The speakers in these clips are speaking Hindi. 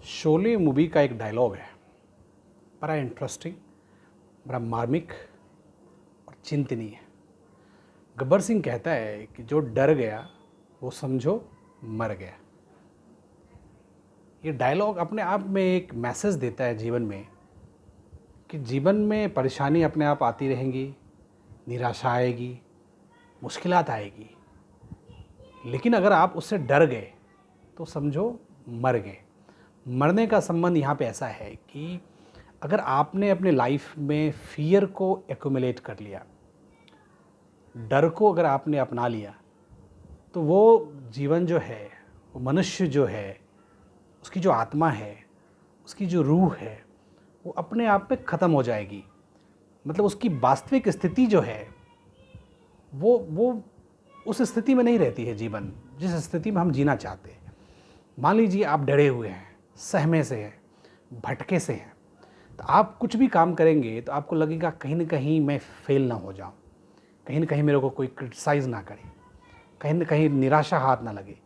शोले मूवी का एक डायलॉग है, बड़ा इंटरेस्टिंग, बड़ा मार्मिक और चिंतनीय है। गब्बर सिंह कहता है कि जो डर गया वो समझो मर गया। ये डायलॉग अपने आप में एक मैसेज देता है जीवन में कि जीवन में परेशानी अपने आप आती रहेंगी, निराशा आएगी, मुश्किलात आएगी, लेकिन अगर आप उससे डर गए तो समझो मर गए। मरने का संबंध यहाँ पे ऐसा है कि अगर आपने अपने लाइफ में फियर को एक्यूमुलेट कर लिया, डर को अगर आपने अपना लिया, तो वो जीवन जो है, वो मनुष्य जो है, उसकी जो आत्मा है, उसकी जो रूह है, वो अपने आप में ख़त्म हो जाएगी। मतलब उसकी वास्तविक स्थिति जो है वो उस स्थिति में नहीं रहती है जीवन, जिस स्थिति में हम जीना चाहते हैं। मान लीजिए आप डरे हुए हैं, सहमे से हैं, भटके से हैं, तो आप कुछ भी काम करेंगे तो आपको लगेगा कहीं ना कहीं मैं फेल ना हो जाऊं, कहीं ना कहीं मेरे को कोई क्रिटिसाइज़ ना करे, कहीं ना कहीं निराशा हाथ ना लगे।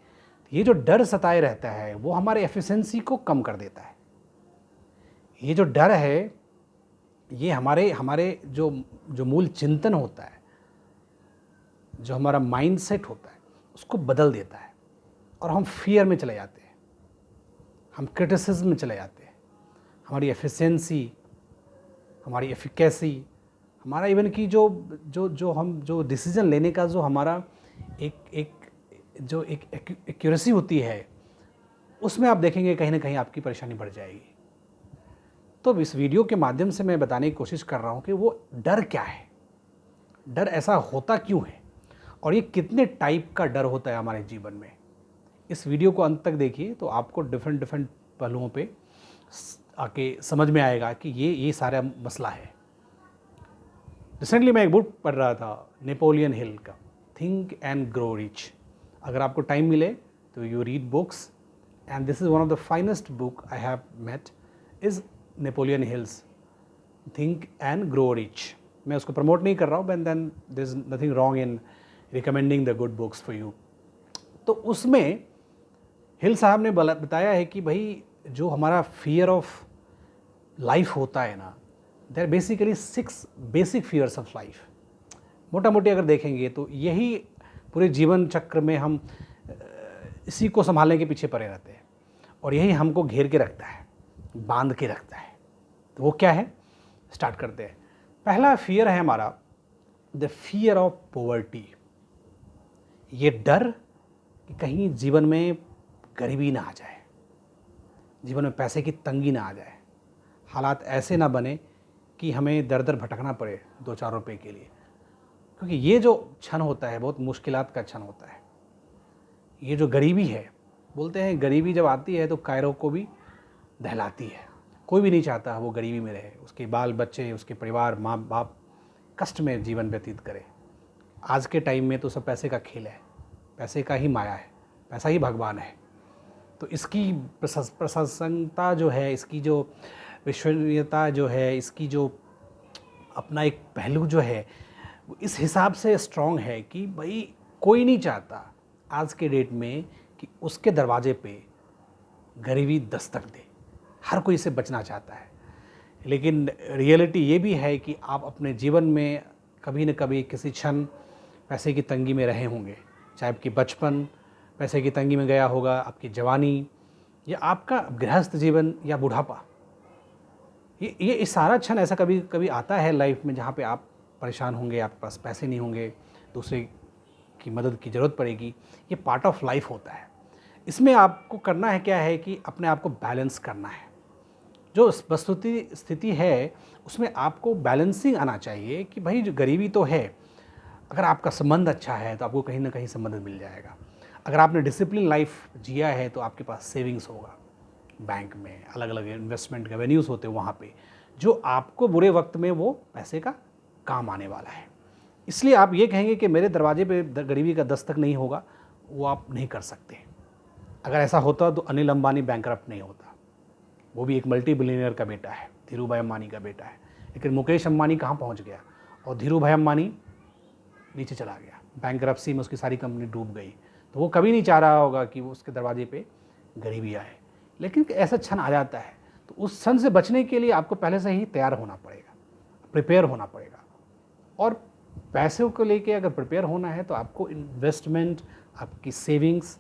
ये जो डर सताए रहता है वो हमारे एफिशिएंसी को कम कर देता है। ये जो डर है, ये हमारे हमारे जो जो मूल चिंतन होता है, जो हमारा माइंडसेट होता है, उसको बदल देता है और हम फियर में चले जाते हैं, हम क्रिटिसिज्म में चले जाते हैं। हमारी एफिशिएंसी, हमारी एफिकेसी, हमारा इवन की जो जो जो हम जो डिसीजन लेने का जो हमारा एक एक्यूरेसी होती है, उसमें आप देखेंगे कहीं ना कहीं आपकी परेशानी बढ़ जाएगी। तो इस वीडियो के माध्यम से मैं बताने की कोशिश कर रहा हूँ कि वो डर क्या है, डर ऐसा होता क्यों है, और ये कितने टाइप का डर होता है हमारे जीवन में। इस वीडियो को अंत तक देखिए तो आपको डिफरेंट पहलुओं पे आके समझ में आएगा कि ये सारा मसला है। रिसेंटली मैं एक बुक पढ़ रहा था नेपोलियन हिल का, थिंक एंड ग्रो रिच। अगर आपको टाइम मिले तो you read books, and this is one of the finest book I have met is Napoleon Hill's, think and grow rich. मैं उसको प्रमोट नहीं कर रहा हूँ, but then there is nothing wrong in recommending the good books for you. तो उसमें हिल साहब ने बताया है कि भाई जो हमारा फियर ऑफ लाइफ होता है ना, there basically 6 basic fears of life. मोटा मोटी अगर देखेंगे तो यही पूरे जीवन चक्र में हम इसी को संभालने के पीछे पड़े रहते हैं, और यही हमको घेर के रखता है, बांध के रखता है। तो वो क्या है, स्टार्ट करते हैं। पहला फियर है हमारा द फियर ऑफ पॉवर्टी। ये डर कि कहीं जीवन में गरीबी ना आ जाए, जीवन में पैसे की तंगी ना आ जाए, हालात ऐसे ना बने कि हमें दर दर भटकना पड़े 2-4 रुपए के लिए। क्योंकि ये जो क्षण होता है बहुत मुश्किलात का क्षण होता है। ये जो गरीबी है, बोलते हैं गरीबी जब आती है तो कायरों को भी दहलाती है। कोई भी नहीं चाहता वो गरीबी में रहे, उसके बाल बच्चे, उसके परिवार, माँ बाप कष्ट में जीवन व्यतीत करे। आज के टाइम में तो सब पैसे का खेल है, पैसे का ही माया है, पैसा ही भगवान है। तो इसकी प्रशंसकता जो है, इसकी जो विश्वसनीयता जो है, इसकी जो अपना एक पहलू जो है, वो इस हिसाब से स्ट्रॉन्ग है कि भाई कोई नहीं चाहता आज के डेट में कि उसके दरवाजे पे गरीबी दस्तक दे। हर कोई इससे बचना चाहता है। लेकिन रियलिटी ये भी है कि आप अपने जीवन में कभी न कभी किसी क्षण पैसे की तंगी में रहे होंगे। चाहे आपकी बचपन पैसे की तंगी में गया होगा, आपकी जवानी, या आपका गृहस्थ जीवन, या बुढ़ापा। ये सारा क्षण ऐसा कभी कभी आता है लाइफ में जहाँ पे आप परेशान होंगे, आपके पास पैसे नहीं होंगे, दूसरे की मदद की ज़रूरत पड़ेगी। ये पार्ट ऑफ लाइफ होता है। इसमें आपको करना है क्या है कि अपने आप को बैलेंस करना है। जो वस्तुति स्थिति है उसमें आपको बैलेंसिंग आना चाहिए कि भाई जो गरीबी तो है, अगर आपका संबंध अच्छा है तो आपको कहीं ना कहीं संबंध मिल जाएगा। अगर आपने डिसिप्लिन लाइफ जिया है तो आपके पास सेविंग्स होगा, बैंक में अलग अलग इन्वेस्टमेंट रेवेन्यूज़ होते हैं वहाँ पे, जो आपको बुरे वक्त में वो पैसे का काम आने वाला है। इसलिए आप ये कहेंगे कि मेरे दरवाजे पे गरीबी का दस्तक नहीं होगा, वो आप नहीं कर सकते। अगर ऐसा होता तो अनिल अंबानी बैंकरप्ट नहीं होता। वो भी एक मल्टी बिलियनियर का बेटा है, धीरू भाई अंबानी का बेटा है। लेकिन मुकेश अंबानी कहाँ पहुँच गया, और धीरू भाई अंबानी नीचे चला गया, बैंकरप्सी में उसकी सारी कंपनी डूब गई। तो वो कभी नहीं चाह रहा होगा कि वो उसके दरवाजे पे गरीबी आए। लेकिन ऐसा क्षण आ जाता है, तो उस क्षण से बचने के लिए आपको पहले से ही तैयार होना पड़ेगा, प्रिपेयर होना पड़ेगा। और पैसे को लेके अगर प्रिपेयर होना है तो आपको इन्वेस्टमेंट, आपकी सेविंग्स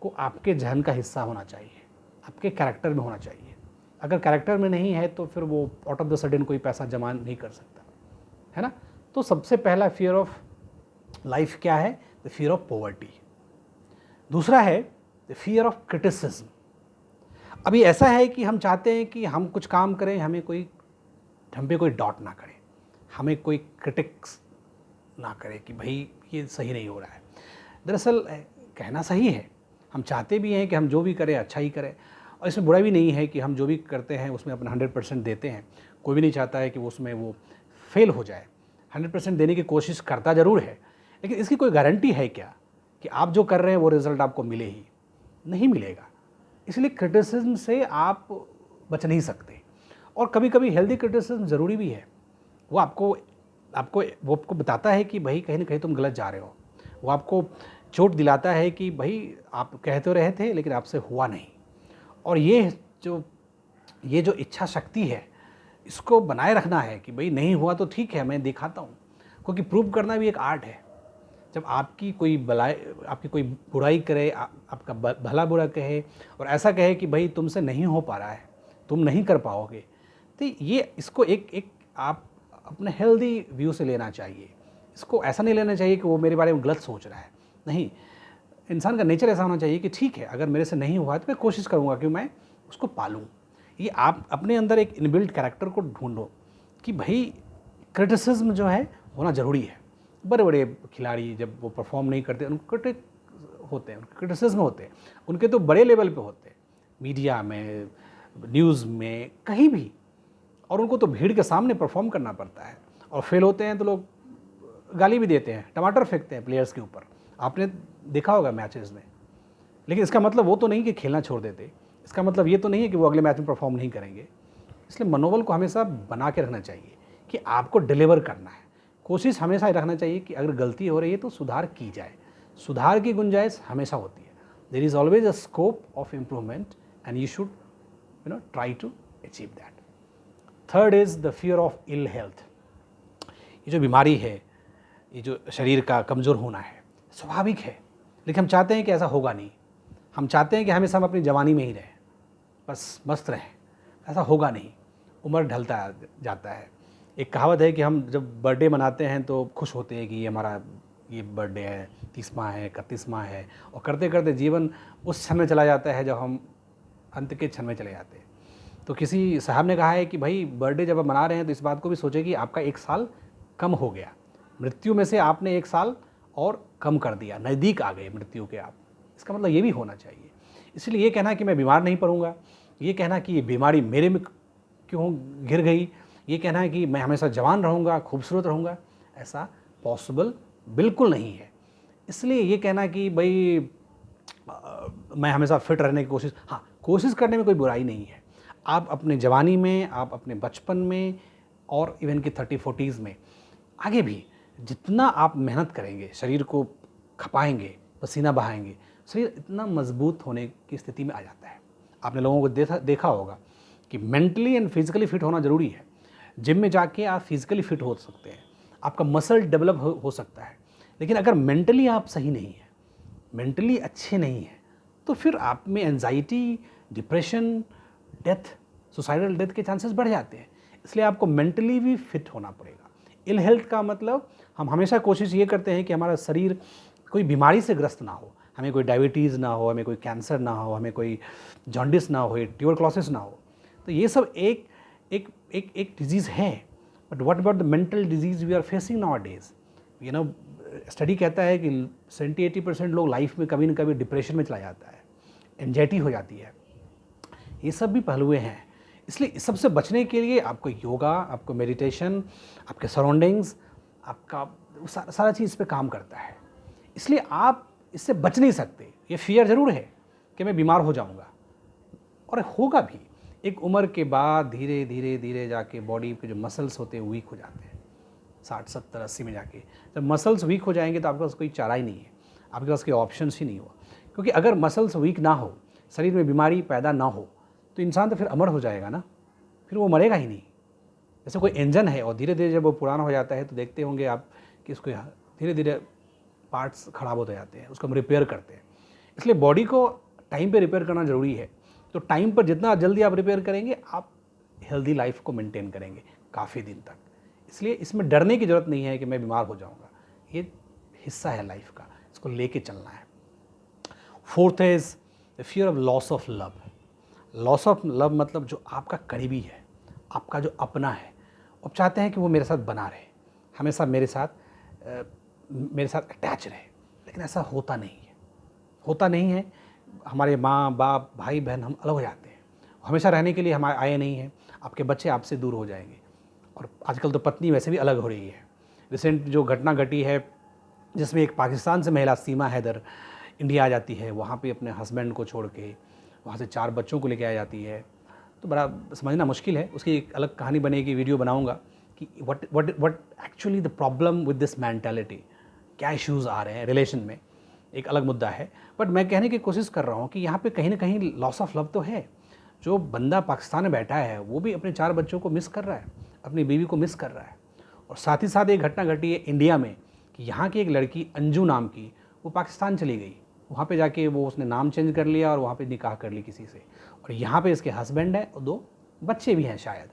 को आपके जहन का हिस्सा होना चाहिए, आपके कैरेक्टर में होना चाहिए। अगर कैरेक्टर में नहीं है तो फिर वो आउट ऑफ द सडन कोई पैसा जमा नहीं कर सकता, है ना। तो सबसे पहला फियर ऑफ लाइफ क्या है? The fear of poverty. दूसरा है द फियर ऑफ क्रिटिसिज्म। अभी ऐसा है कि हम चाहते हैं कि हम कुछ काम करें, हम पे कोई डॉट ना करे, हमें कोई क्रिटिक्स ना करे कि भाई ये सही नहीं हो रहा है। दरअसल कहना सही है, हम चाहते भी हैं कि हम जो भी करें अच्छा ही करें, और इसमें बुरा भी नहीं है कि हम जो भी करते हैं उसमें अपना 100% देते हैं। कोई भी नहीं चाहता है कि उसमें वो फेल हो जाए। 100% देने की कोशिश करता ज़रूर है, लेकिन इसकी कोई गारंटी है क्या कि आप जो कर रहे हैं वो रिज़ल्ट आपको मिले ही? नहीं मिलेगा। इसलिए क्रिटिसिज्म से आप बच नहीं सकते। और कभी कभी हेल्दी क्रिटिसिज्म ज़रूरी भी है। वो आपको बताता है कि भाई कहीं ना कहीं तुम गलत जा रहे हो। वो आपको चोट दिलाता है कि भाई आप कह तो रहे थे लेकिन आपसे हुआ नहीं। और ये जो इच्छा शक्ति है, इसको बनाए रखना है कि भाई नहीं हुआ तो ठीक है, मैं दिखाता हूँ। क्योंकि प्रूव करना भी एक आर्ट है। जब आपकी कोई बुराई करे, आपका भला बुरा कहे और ऐसा कहे कि भाई तुमसे नहीं हो पा रहा है, तुम नहीं कर पाओगे, तो इसको एक आप अपने हेल्दी व्यू से लेना चाहिए। इसको ऐसा नहीं लेना चाहिए कि वो मेरे बारे में गलत सोच रहा है। नहीं, इंसान का नेचर ऐसा होना चाहिए कि ठीक है, अगर मेरे से नहीं हुआ तो मैं कोशिश करूँगा कि मैं उसको पालूँ। ये आप अपने अंदर एक इनबिल्ट कैरेक्टर को ढूंढो कि भाई क्रिटिसिज्म जो है होना ज़रूरी है। बड़े बड़े खिलाड़ी जब वो परफॉर्म नहीं करते, उनको क्रिटिसिज्म होते हैं, उनके तो बड़े लेवल पे होते हैं, मीडिया में, न्यूज़ में, कहीं भी। और उनको तो भीड़ के सामने परफॉर्म करना पड़ता है, और फेल होते हैं तो लोग गाली भी देते हैं, टमाटर फेंकते हैं प्लेयर्स के ऊपर। आपने देखा होगा मैचेस में। लेकिन इसका मतलब वो तो नहीं कि खेलना छोड़ देते, इसका मतलब ये तो नहीं है कि वो अगले मैच में परफॉर्म नहीं करेंगे। इसलिए मनोबल को हमेशा बना के रखना चाहिए कि आपको डिलीवर करना है। कोशिश हमेशा ही रखना चाहिए कि अगर गलती हो रही है तो सुधार की जाए। सुधार की गुंजाइश हमेशा होती है। There is always a scope of improvement and you should try to achieve that. Third is the fear of ill health. ये जो बीमारी है, ये जो शरीर का कमज़ोर होना है, स्वाभाविक है, लेकिन हम चाहते हैं कि ऐसा होगा नहीं। हम चाहते हैं कि हमेशा हम अपनी जवानी में ही रहें, बस मस्त रहें। ऐसा होगा नहीं, उम्र ढलता जाता है। एक कहावत है कि हम जब बर्थडे मनाते हैं तो खुश होते हैं कि ये बर्थडे है, 30वां है, 31वां है, और करते करते जीवन उस क्षण में चला जाता है जब हम अंत के क्षण में चले जाते हैं। तो किसी साहब ने कहा है कि भाई बर्थडे जब आप मना रहे हैं तो इस बात को भी सोचें कि आपका 1 साल कम हो गया। मृत्यु में से आपने 1 साल और कम कर दिया, नज़दीक आ गए मृत्यु के आप। इसका मतलब ये भी होना चाहिए। इसलिए ये कहना कि मैं बीमार नहीं पड़ूंगा, ये कहना कि ये बीमारी मेरे में क्यों घिर गई, ये कहना है कि मैं हमेशा जवान रहूँगा, खूबसूरत रहूँगा, ऐसा पॉसिबल बिल्कुल नहीं है। इसलिए ये कहना कि भाई मैं हमेशा फिट रहने की कोशिश, हाँ, कोशिश करने में कोई बुराई नहीं है। आप अपने जवानी में, आप अपने बचपन में, और इवन कि 30-40s में आगे भी जितना आप मेहनत करेंगे, शरीर को खपाएंगे, पसीना बहाएंगे, शरीर इतना मजबूत होने की स्थिति में आ जाता है। आपने लोगों को देखा होगा कि मेंटली एंड फिजिकली फिट होना ज़रूरी है। जिम में जाके आप फिजिकली फिट हो सकते हैं, आपका मसल डेवलप हो सकता है, लेकिन अगर मेंटली आप सही नहीं है, मेंटली अच्छे नहीं हैं, तो फिर आप में anxiety, depression, death, suicidal death के चांसेस बढ़ जाते हैं। इसलिए आपको मेंटली भी फिट होना पड़ेगा। इल हेल्थ का मतलब हम हमेशा कोशिश ये करते हैं कि हमारा शरीर कोई बीमारी से ग्रस्त ना हो, हमें कोई डायबिटीज़ ना हो, हमें कोई कैंसर ना हो, हमें कोई जॉन्डिस ना हो, ट्यूबरक्लोसिस ना हो। तो ये सब एक डिजीज़ है। But what about the mental disease we are facing nowadays? Study कहता है कि 70-80% लोग लाइफ में कभी न कभी डिप्रेशन में चला जाता है, एंजाइटी हो जाती है। ये सब भी पहलुएँ हैं। इसलिए इस सबसे बचने के लिए आपको योगा, आपको मेडिटेशन, आपके सराउंडिंग्स, आपका सारा चीज़ इस पे काम करता है। इसलिए आप इससे बच नहीं सकते। ये फियर ज़रूर है कि मैं बीमार हो जाऊंगा, और होगा भी। एक उम्र के बाद धीरे धीरे धीरे जाके बॉडी के जो मसल्स होते हैं वीक हो जाते हैं। 60-70-80 में जाके जब मसल्स वीक हो जाएंगे तो आपके पास कोई चारा ही नहीं है, आपके पास कोई ऑप्शंस ही नहीं हुआ। क्योंकि अगर मसल्स वीक ना हो, शरीर में बीमारी पैदा ना हो तो इंसान तो फिर अमर हो जाएगा ना, फिर वो मरेगा ही नहीं। जैसे कोई इंजन है और धीरे धीरे जब वो पुराना हो जाता है तो देखते होंगे आप कि उसको धीरे धीरे पार्ट्स ख़राब होते जाते हैं, उसको हम रिपेयर करते हैं। इसलिए बॉडी को टाइम पे रिपेयर करना ज़रूरी है। तो टाइम पर जितना जल्दी आप रिपेयर करेंगे, आप हेल्दी लाइफ को मेंटेन करेंगे काफ़ी दिन तक। इसलिए इसमें डरने की ज़रूरत नहीं है कि मैं बीमार हो जाऊँगा, ये हिस्सा है लाइफ का, इसको लेके चलना है। Fourth is the fear of loss of love. Loss of love मतलब जो आपका करीबी है, आपका जो अपना है, आप चाहते हैं कि वो मेरे साथ बना रहे, हमेशा मेरे साथ अटैच रहे, लेकिन ऐसा होता नहीं है। होता नहीं है। हमारे माँ बाप भाई बहन हम अलग हो जाते हैं, हमेशा रहने के लिए हम आए नहीं हैं। आपके बच्चे आपसे दूर हो जाएंगे, और आजकल तो पत्नी वैसे भी अलग हो रही है। रिसेंट जो घटना घटी है जिसमें एक पाकिस्तान से महिला सीमा हैदर इंडिया आ जाती है, वहाँ पे अपने हस्बैंड को छोड़ के वहाँ से 4 बच्चों को लेके आ जाती है, तो बड़ा समझना मुश्किल है। उसकी एक अलग कहानी बनेगी, वीडियो बनाऊंगा कि what actually the problem with this mentality, क्या इश्यूज़ आ रहे हैं रिलेशन में, एक अलग मुद्दा है। बट मैं कहने की कोशिश कर रहा हूँ कि यहाँ पे कहीं ना कहीं लॉस ऑफ लव तो है। जो बंदा पाकिस्तान में बैठा है वो भी अपने 4 बच्चों को मिस कर रहा है, अपनी बीवी को मिस कर रहा है। और साथ ही साथ एक घटना घटी है इंडिया में कि यहाँ की एक लड़की अंजू नाम की, वो पाकिस्तान चली गई, वहाँ पे जाके वो उसने नाम चेंज कर लिया और वहाँ पे निकाह कर ली किसी से, और यहाँ पे इसके हस्बैंड है और 2 बच्चे भी हैं शायद।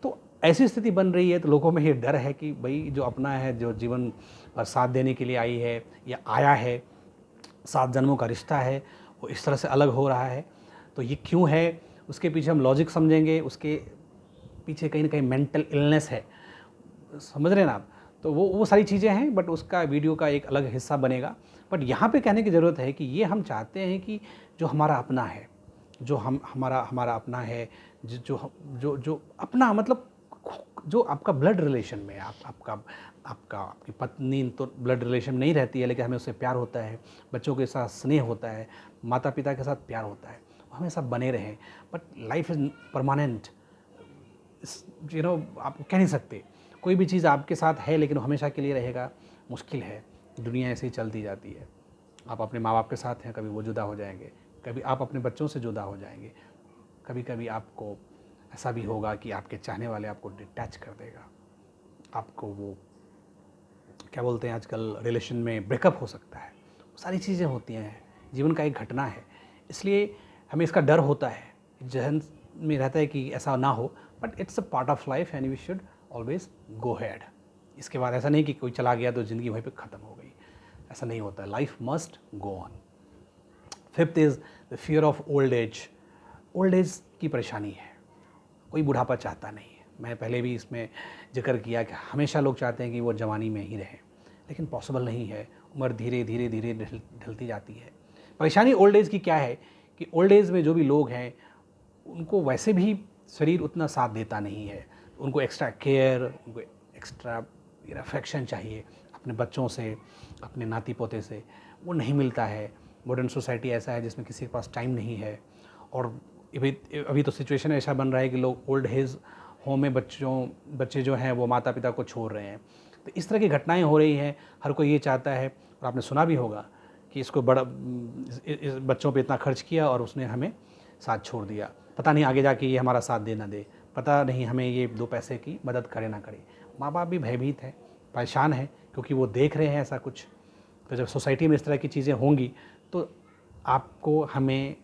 तो ऐसी स्थिति बन रही है, तो लोगों में ये डर है कि भाई जो अपना है, जो जीवन पर साथ देने के लिए आई है या आया है, 7 जन्मों का रिश्ता है, वो इस तरह से अलग हो रहा है। तो ये क्यों है, उसके पीछे हम लॉजिक समझेंगे, उसके पीछे कहीं ना कहीं मेंटल इलनेस है, समझ रहे हैं ना आप। तो वो सारी चीज़ें हैं, बट उसका वीडियो का एक अलग हिस्सा बनेगा। बट यहाँ पे कहने की ज़रूरत है कि ये हम चाहते हैं कि जो हमारा अपना है, जो हमारा अपना है, जो अपना मतलब जो आपका ब्लड रिलेशन में है, आपकी पत्नी तो ब्लड रिलेशन में नहीं रहती है, लेकिन हमें उससे प्यार होता है, बच्चों के साथ स्नेह होता है, माता पिता के साथ प्यार होता है, वो हमेशा बने रहें। बट लाइफ इज़ परमानेंट, आप कह नहीं सकते कोई भी चीज़ आपके साथ है लेकिन हमेशा के लिए रहेगा, मुश्किल है। दुनिया ऐसे ही चलती जाती है। आप अपने माँ बाप के साथ हैं, कभी वो जुदा हो जाएंगे, कभी आप अपने बच्चों से जुदा हो जाएंगे, कभी कभी आपको ऐसा भी होगा कि आपके चाहने वाले आपको डिटैच कर देगा, आपको वो क्या बोलते हैं आजकल रिलेशन में ब्रेकअप हो सकता है। सारी चीज़ें होती हैं, जीवन का एक घटना है, इसलिए हमें इसका डर होता है, जहन में रहता है कि ऐसा ना हो। But it's a part of life and we should always go ahead. इसके बाद ऐसा नहीं कि कोई चला गया तो ज़िंदगी वहीं पे ख़त्म हो गई, ऐसा नहीं होता है। Life must go on. 5th is the fear of old as. Old age की परेशानी है, कोई बुढ़ापा चाहता नहीं है। मैं पहले भी इसमें जिक्र किया कि हमेशा लोग चाहते हैं कि वो जवानी में ही रहें, लेकिन पॉसिबल नहीं है। उम्र धीरे धीरे धीरे ढलती जाती है। परेशानी ओल्ड एज की क्या है कि ओल्ड एज में जो भी लोग हैं उनको वैसे भी शरीर उतना साथ देता नहीं है, उनको एक्स्ट्रा केयर, उनको एक्स्ट्रा अफेक्शन चाहिए अपने बच्चों से, अपने नाती पोते से, वो नहीं मिलता है। मॉडर्न सोसाइटी ऐसा है जिसमें किसी के पास टाइम नहीं है। और अभी तो सिचुएशन ऐसा बन रहा है कि लोग ओल्ड एज होम में बच्चे जो हैं वो माता पिता को छोड़ रहे हैं। तो इस तरह की घटनाएं हो रही हैं। हर कोई ये चाहता है, और आपने सुना भी होगा कि इसको इस बच्चों पे इतना खर्च किया और उसने हमें साथ छोड़ दिया, पता नहीं आगे जाके ये हमारा साथ दे ना दे, पता नहीं हमें ये 2 पैसे की मदद करे ना करे। माँ बाप भी भयभीत है, परेशान है, क्योंकि वो देख रहे हैं ऐसा कुछ। तो जब सोसाइटी में इस तरह की चीज़ें होंगी तो आपको, हमें,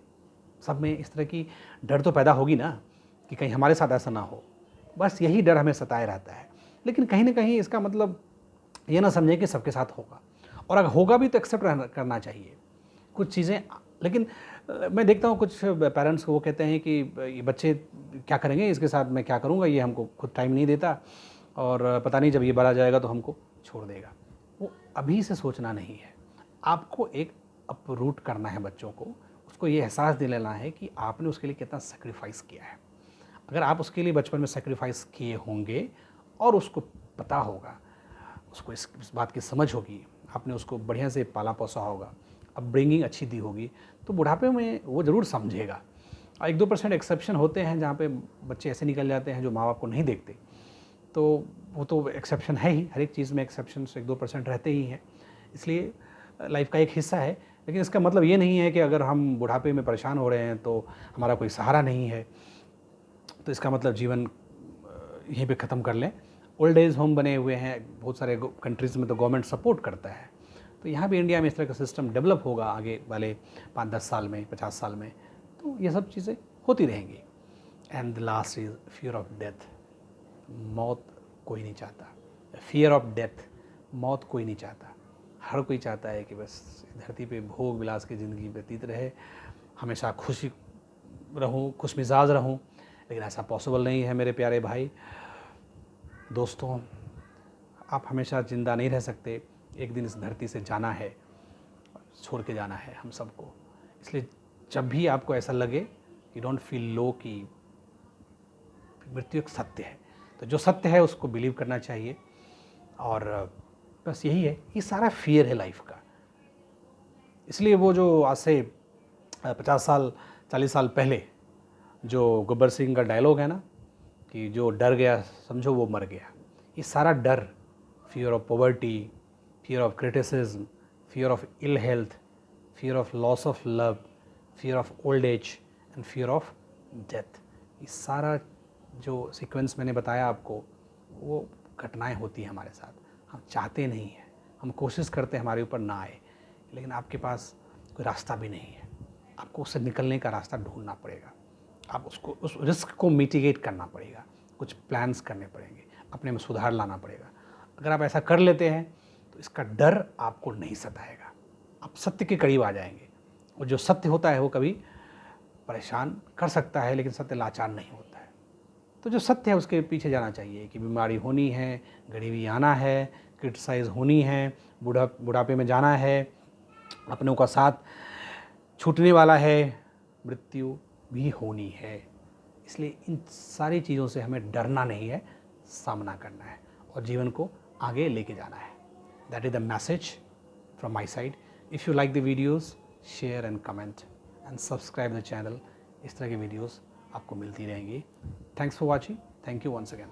सब में इस तरह की डर तो पैदा होगी ना कि कहीं हमारे साथ ऐसा ना हो। बस यही डर हमें सताए रहता है। लेकिन कहीं ना कहीं इसका मतलब ये ना समझें कि सबके साथ होगा, और अगर होगा भी तो एक्सेप्ट करना चाहिए कुछ चीज़ें। लेकिन मैं देखता हूँ कुछ पेरेंट्स को, वो कहते हैं कि ये बच्चे क्या करेंगे, इसके साथ मैं क्या करूँगा, ये हमको खुद टाइम नहीं देता, और पता नहीं जब ये बड़ा जाएगा तो हमको छोड़ देगा। वो अभी से सोचना नहीं है। आपको एक अपरूट करना है बच्चों को, उसको ये एहसास दिलाना है कि आपने उसके लिए कितना सेक्रीफाइस किया है। अगर आप उसके लिए बचपन में सेक्रीफाइस किए होंगे और उसको पता होगा, उसको इस बात की समझ होगी, आपने उसको बढ़िया से पाला पोसा होगा, अपब्रिंगिंग अच्छी दी होगी, तो बुढ़ापे में वो ज़रूर समझेगा। 1-2% एक्सेप्शन होते हैं जहाँ पे बच्चे ऐसे निकल जाते हैं जो माँ बाप को नहीं देखते, तो वो तो एक्सेप्शन है ही, हर एक चीज़ में एक्सेप्शन 1-2% रहते ही हैं। इसलिए लाइफ का एक हिस्सा है, लेकिन इसका मतलब ये नहीं है कि अगर हम बुढ़ापे में परेशान हो रहे हैं तो हमारा कोई सहारा नहीं है, तो इसका मतलब जीवन यहीं पे ख़त्म कर लें। ओल्ड एज होम बने हुए हैं बहुत सारे कंट्रीज़ में, तो गवर्नमेंट सपोर्ट करता है। तो यहाँ भी इंडिया में इस तरह का सिस्टम डेवलप होगा आगे वाले 5-10 साल में, 50 साल में, तो ये सब चीज़ें होती रहेंगी। And the last is fear of death. मौत कोई नहीं चाहता। फियर ऑफ डेथ, मौत कोई नहीं चाहता। हर कोई चाहता है कि बस धरती पे भोग विलास की ज़िंदगी व्यतीत रहे, हमेशा खुशी रहूं, खुश मिजाज रहूं, लेकिन ऐसा पॉसिबल नहीं है मेरे प्यारे भाई दोस्तों। आप हमेशा ज़िंदा नहीं रह सकते, एक दिन इस धरती से जाना है, छोड़ के जाना है हम सबको। इसलिए जब भी आपको ऐसा लगे, यू डोंट फील लो कि मृत्यु एक सत्य है, तो जो सत्य है उसको बिलीव करना चाहिए। और बस यही है, ये सारा फियर है लाइफ का। इसलिए वो जो आज से 50 साल 40 साल पहले जो गब्बर सिंह का डायलॉग है ना, कि जो डर गया समझो वो मर गया, ये सारा डर, fear of poverty, fear of criticism, fear of ill health, fear of loss of love, fear of old age and fear of death, ये सारा जो सीक्वेंस मैंने बताया आपको, वो घटनाएं होती हैं हमारे साथ। हम चाहते नहीं हैं, हम कोशिश करते हैं हमारे ऊपर ना आए, लेकिन आपके पास कोई रास्ता भी नहीं है। आपको उससे निकलने का रास्ता ढूंढना पड़ेगा। आप उसको, उस रिस्क को मिटिगेट करना पड़ेगा, कुछ प्लान्स करने पड़ेंगे, अपने में सुधार लाना पड़ेगा। अगर आप ऐसा कर लेते हैं तो इसका डर आपको नहीं सताएगा, आप सत्य के करीब आ जाएंगे। और जो सत्य होता है वो कभी परेशान कर सकता है, लेकिन सत्य लाचार नहीं होता है। तो जो सत्य है उसके पीछे जाना चाहिए कि बीमारी होनी है, गरीबी आना है, क्रिटिसाइज़ होनी है, बुढ़ापे में जाना है, अपनों का साथ छूटने वाला है, मृत्यु भी होनी है। इसलिए इन सारी चीज़ों से हमें डरना नहीं है, सामना करना है और जीवन को आगे लेके जाना है। That is the message from my side. If you like the videos, share and comment and subscribe the channel. इस तरह की वीडियोज़ आपको मिलती रहेंगी। Thanks for watching. Thank you once again.